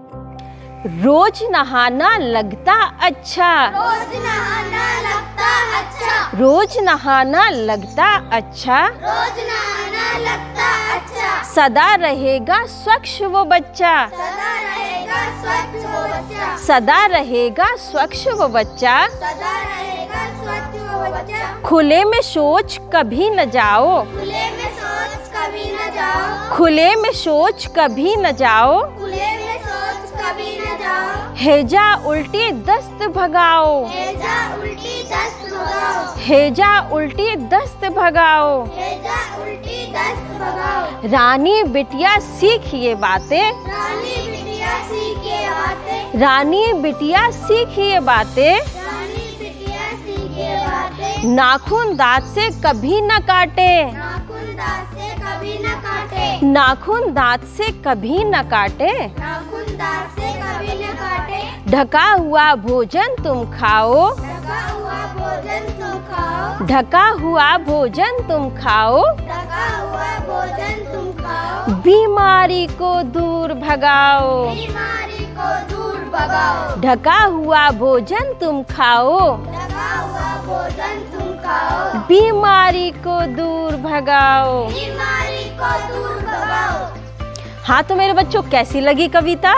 रोज नहाना लगता अच्छा, रोज नहाना लगता अच्छा, रोज नहाना लगता अच्छा, रोज नहाना लगता अच्छा, सदा रहेगा स्वच्छ वो बच्चा, सदा रहेगा स्वच्छ वो बच्चा, सदा रहेगा स्वच्छ वो बच्चा, सदा रहेगा स्वच्छ वो बच्चा, खुले में शौच कभी न जाओ, खुले में शौच कभी न जाओ, खुले में शौच कभी न जाओ, खुले में शौच कभी न जाओ, हैजा उल्टी दस्त भगाओ, हैजा उल्टी दस्त भगाओ, हैजा उल्टी दस्त भगाओ, हैजा उल्टी दस्त भगाओ, रानी बिटिया सीख ये बातें, रानी बिटिया सीखे बातें, रानी बिटिया सीख ये बातें, रानी बिटिया सीखे बातें, नाखून दांत से कभी न काटे, नाखून दांत से कभी न काटे, नाखून दांत से कभी न काटे, नाखून दांत से कभी न काटे, ढका हुआ भोजन तुम खाओ, ढका हुआ भोजन तुम खाओ, ढका हुआ भोजन तुम खाओ, ढका हुआ भोजन तुम खाओ, बीमारी को दूर भगाओ, बीमारी को दूर भगाओ, ढका हुआ भोजन तुम खाओ, ढका हुआ भोजन तुम खाओ, बीमारी को दूर भगाओ। बीमारी को दूर भगाओ। हाँ तो मेरे बच्चों कैसी लगी कविता?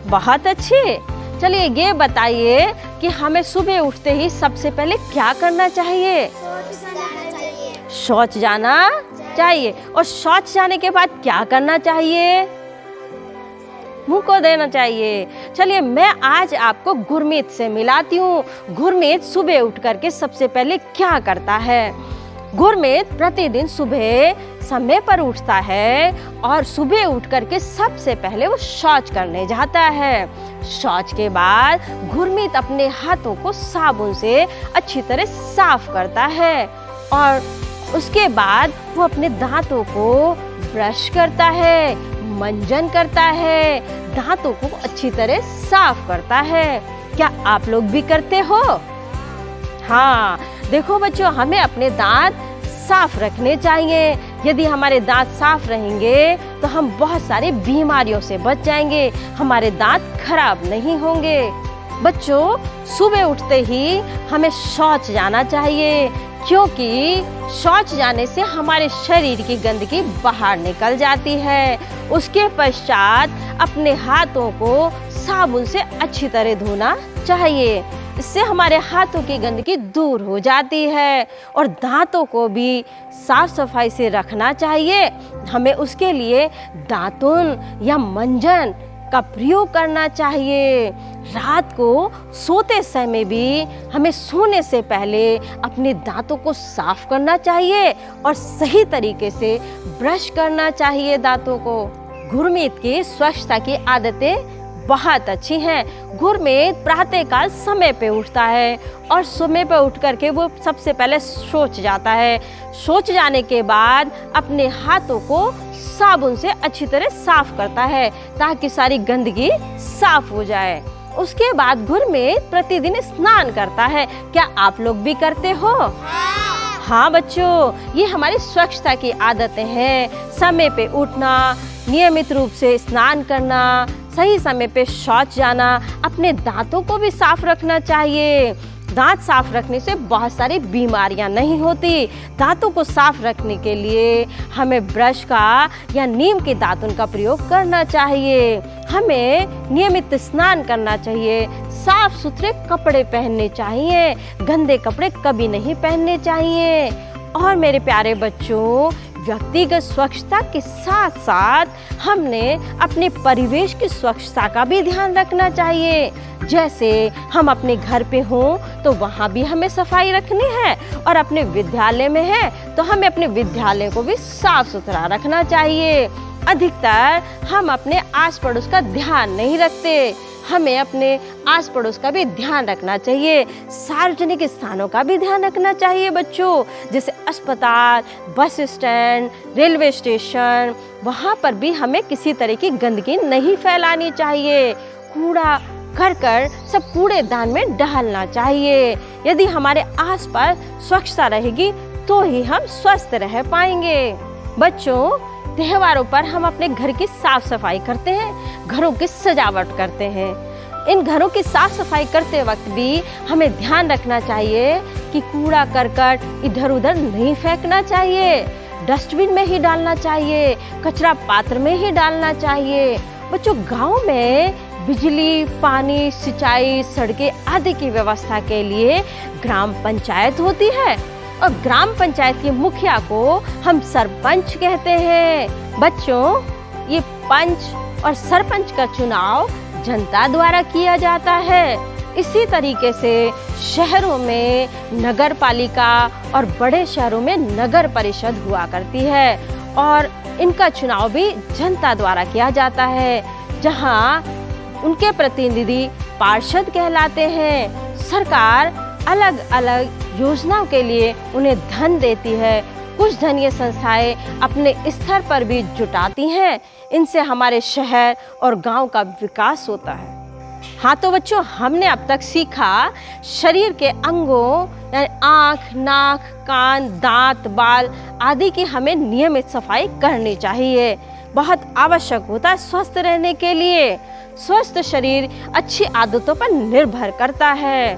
बहुत अच्छी। चलिए ये बताइए कि हमें सुबह उठते ही सबसे पहले क्या करना चाहिए? शौच जाना चाहिए। और शौच जाने के बाद क्या करना चाहिए? मुंह को देना चाहिए। चलिए मैं आज आपको गुरमीत से मिलाती हूँ। गुरमीत सुबह उठ करके सबसे पहले क्या करता है? गुरमीत प्रतिदिन सुबह समय पर उठता है और सुबह उठ करके सबसे पहले वो शौच करने जाता है। शौच के बाद गुरमीत अपने हाथों को साबुन से अच्छी तरह साफ करता है और उसके बाद वो अपने दांतों को ब्रश करता है, मंजन करता है, दांतों को अच्छी तरह साफ करता है। क्या आप लोग भी करते हो? हाँ, देखो बच्चों, हमें अपने दांत साफ रखने चाहिए। यदि हमारे दांत साफ रहेंगे तो हम बहुत सारी बीमारियों से बच जाएंगे, हमारे दांत खराब नहीं होंगे। बच्चों, सुबह उठते ही हमें शौच जाना चाहिए, क्योंकि शौच जाने से हमारे शरीर की गंदगी बाहर निकल जाती है। उसके पश्चात अपने हाथों को साबुन से अच्छी तरह धोना चाहिए। इससे हमारे हाथों की गंदगी दूर हो जाती है और दांतों को भी साफ सफाई से रखना चाहिए। हमें उसके लिए दातुन या मंजन का प्रयोग करना चाहिए। रात को सोते समय भी हमें सोने से पहले अपने दांतों को साफ करना चाहिए और सही तरीके से ब्रश करना चाहिए दांतों को। गुरमीत की स्वच्छता की आदतें बहुत अच्छी हैं। गुरमीत प्रातःकाल समय पे उठता है और समय पे उठ करके वो सबसे पहले शौच जाता है। शौच जाने के बाद अपने हाथों को साबुन से अच्छी तरह साफ करता है ताकि सारी गंदगी साफ हो जाए। उसके बाद गुरमीत प्रतिदिन स्नान करता है। क्या आप लोग भी करते हो? हाँ बच्चों, ये हमारी स्वच्छता की आदतें हैं। समय पे उठना, नियमित रूप से स्नान करना, सही समय पे शौच जाना, अपने दांतों को भी साफ रखना चाहिए। दांत साफ रखने से बहुत सारी बीमारियां नहीं होती। दांतों को साफ रखने के लिए हमें ब्रश का या नीम के दातुन का प्रयोग करना चाहिए। हमें नियमित स्नान करना चाहिए, साफ सुथरे कपड़े पहनने चाहिए, गंदे कपड़े कभी नहीं पहनने चाहिए। और मेरे प्यारे बच्चों, व्यक्तिगत स्वच्छता के साथ साथ हमने अपने परिवेश की स्वच्छता का भी ध्यान रखना चाहिए। जैसे हम अपने घर पे हों तो वहाँ भी हमें सफाई रखनी है और अपने विद्यालय में है तो हमें अपने विद्यालय को भी साफ सुथरा रखना चाहिए। अधिकतर हम अपने आस पड़ोस का ध्यान नहीं रखते, हमें अपने आस पड़ोस का भी ध्यान रखना चाहिए। सार्वजनिक स्थानों का भी ध्यान रखना चाहिए बच्चों, जैसे अस्पताल, बस स्टैंड, रेलवे स्टेशन, वहाँ पर भी हमें किसी तरह की गंदगी नहीं फैलानी चाहिए। कूड़ा करकट सब कूड़ेदान में डालना चाहिए। यदि हमारे आसपास स्वच्छता रहेगी तो ही हम स्वस्थ रह पाएंगे। बच्चों, त्योहारों पर हम अपने घर की साफ सफाई करते हैं, घरों की सजावट करते हैं। इन घरों की साफ सफाई करते वक्त भी हमें ध्यान रखना चाहिए कि कूड़ा करकट इधर उधर नहीं फेंकना चाहिए, डस्टबिन में ही डालना चाहिए, कचरा पात्र में ही डालना चाहिए। बच्चों, गांव में बिजली, पानी, सिंचाई, सड़कें आदि की व्यवस्था के लिए ग्राम पंचायत होती है और ग्राम पंचायत के मुखिया को हम सरपंच कहते हैं। बच्चों, ये पंच और सरपंच का चुनाव जनता द्वारा किया जाता है। इसी तरीके से शहरों में नगर पालिका और बड़े शहरों में नगर परिषद हुआ करती है और इनका चुनाव भी जनता द्वारा किया जाता है, जहां उनके प्रतिनिधि पार्षद कहलाते हैं। सरकार अलग अलग योजनाओं के लिए उन्हें धन देती है। कुछ धनीय संस्थाएं अपने स्तर पर भी जुटाती हैं। इनसे हमारे शहर और गांव का विकास होता है। हाँ तो बच्चों, हमने अब तक सीखा शरीर के अंगों यानी आँख, नाक, कान, दांत, बाल आदि की हमें नियमित सफाई करनी चाहिए। बहुत आवश्यक होता है स्वस्थ रहने के लिए। स्वस्थ शरीर अच्छी आदतों पर निर्भर करता है।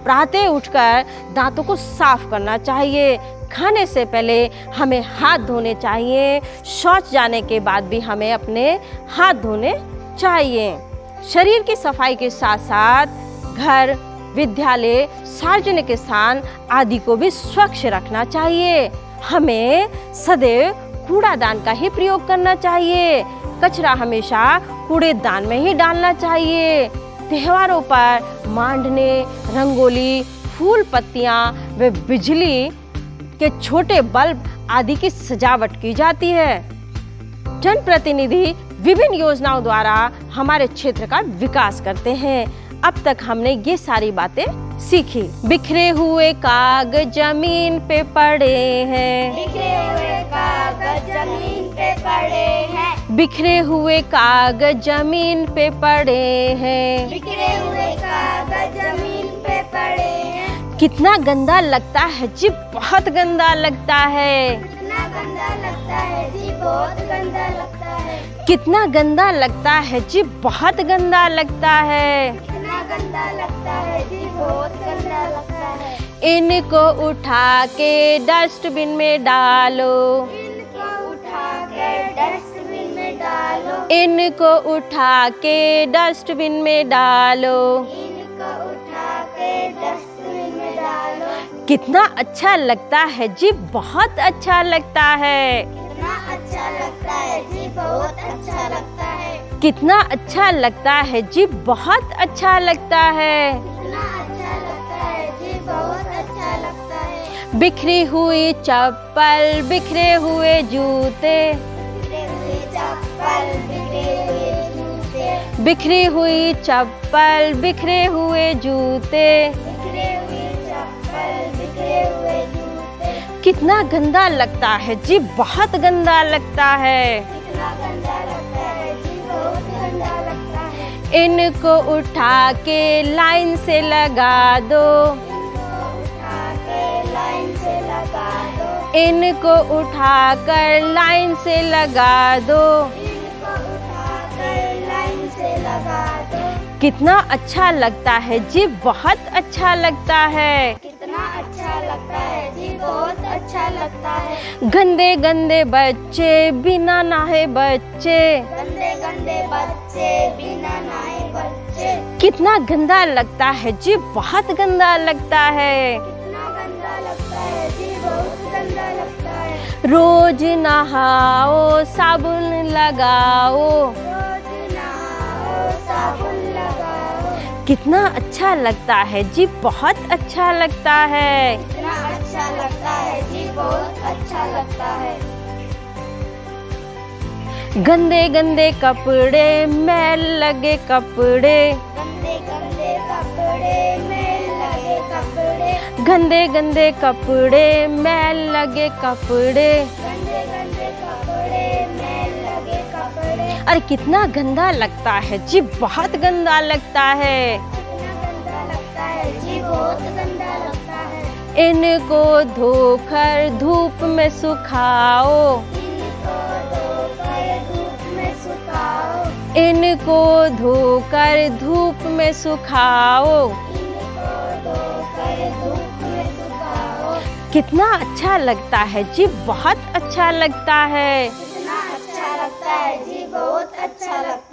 प्रातः उठकर दांतों को साफ करना चाहिए। खाने से पहले हमें हाथ धोने चाहिए। शौच जाने के बाद भी हमें अपने हाथ धोने चाहिए। शरीर की सफाई के साथ साथ घर, विद्यालय, सार्वजनिक स्थान आदि को भी स्वच्छ रखना चाहिए। हमें सदैव कूड़ादान का ही प्रयोग करना चाहिए। कचरा हमेशा कूड़ेदान में ही डालना चाहिए। त्योहारों पर मांडने, रंगोली, फूल पत्तियां व बिजली के छोटे बल्ब आदि की सजावट की जाती है। जनप्रतिनिधि विभिन्न योजनाओं द्वारा हमारे क्षेत्र का विकास करते हैं। अब तक हमने ये सारी बातें सीखी। बिखरे हुए कागज जमीन पे पड़े हैं, बिखरे हुए कागज जमीन पे पड़े हैं, बिखरे हुए कागज जमीन पे पड़े हैं, बिखरे हुए कागज जमीन पे पड़े हैं। कितना गंदा लगता है जी, बहुत गंदा लगता है। कितना गंदा लगता है जी, बहुत गंदा लगता है। कितना गंदा लगता है जी, बहुत गंदा लगता है। कितना गंदा लगता है जी, बहुत गंदा लगता है। इनको उठा के डस्टबिन में डालो, इनको उठा के डस्टबिन में डालो, इनको उठा के डस्टबिन में डालो। इनको उठा के डस्टबिन में डालो। कितना अच्छा लगता है जी, बहुत अच्छा लगता है। कितना अच्छा लगता है जी, बहुत अच्छा लगता है। कितना अच्छा लगता है जी, बहुत अच्छा लगता है। कितना अच्छा लगता है जी, बहुत अच्छा लगता है। बिखरी हुई चप्पल, बिखरे हुए जूते, बिखरे हुए चप्पल, बिखरे हुए जूते, बिखरी हुई चप्पल, बिखरे हुए जूते। बिखरे हुए चप्पल, बिखरे हुए जूते। कितना गंदा लगता है जी, बहुत गंदा लगता है। कितना गंदा लगता है जी, बहुत गंदा लगता है। इनको उठा के लाइन से लगा दो, इनको उठा के लाइन से लगा दो, इनको उठा कर लाइन से लगा दो। इनको उठा कर लाइन से लगा दो। कितना अच्छा लगता है जी, बहुत अच्छा लगता है। कितना अच्छा लगता है जी, बहुत अच्छा लगता है। गंदे गंदे बच्चे, बिना नहाए बच्चे, गंदे गंदे बच्चे, बिना नहाए बच्चे। कितना गंदा लगता है जी, बहुत गंदा लगता है। कितना गंदा लगता है जी, बहुत गंदा लगता है। रोज नहाओ, साबुन लगाओ। रोज नहाओ, साबुन लगाओ। कितना अच्छा लगता है जी, बहुत अच्छा लगता है। कितना अच्छा लगता है जी, बहुत अच्छा लगता है। गंदे गंदे कपड़े, मैल लगे कपड़े, गंदे गंदे कपड़े, मैल लगे कपड़े, गंदे गंदे कपड़े, मैल लगे कपड़े। गंदे गंदे कपड़े, मैल लगे कपड़े। अरे कितना गंदा लगता है जी, बहुत गंदा लगता है। कितना गंदा लगता है जी, बहुत गंदा लगता है। इनको धोकर धूप में सुखाओ, इनको धो इनको धोकर धूप में सुखाओ। इनको धोकर धूप में सुखाओ। कितना अच्छा लगता है जी, बहुत अच्छा लगता है। कितना अच्छा लगता है जी, बहुत अच्छा लगता है।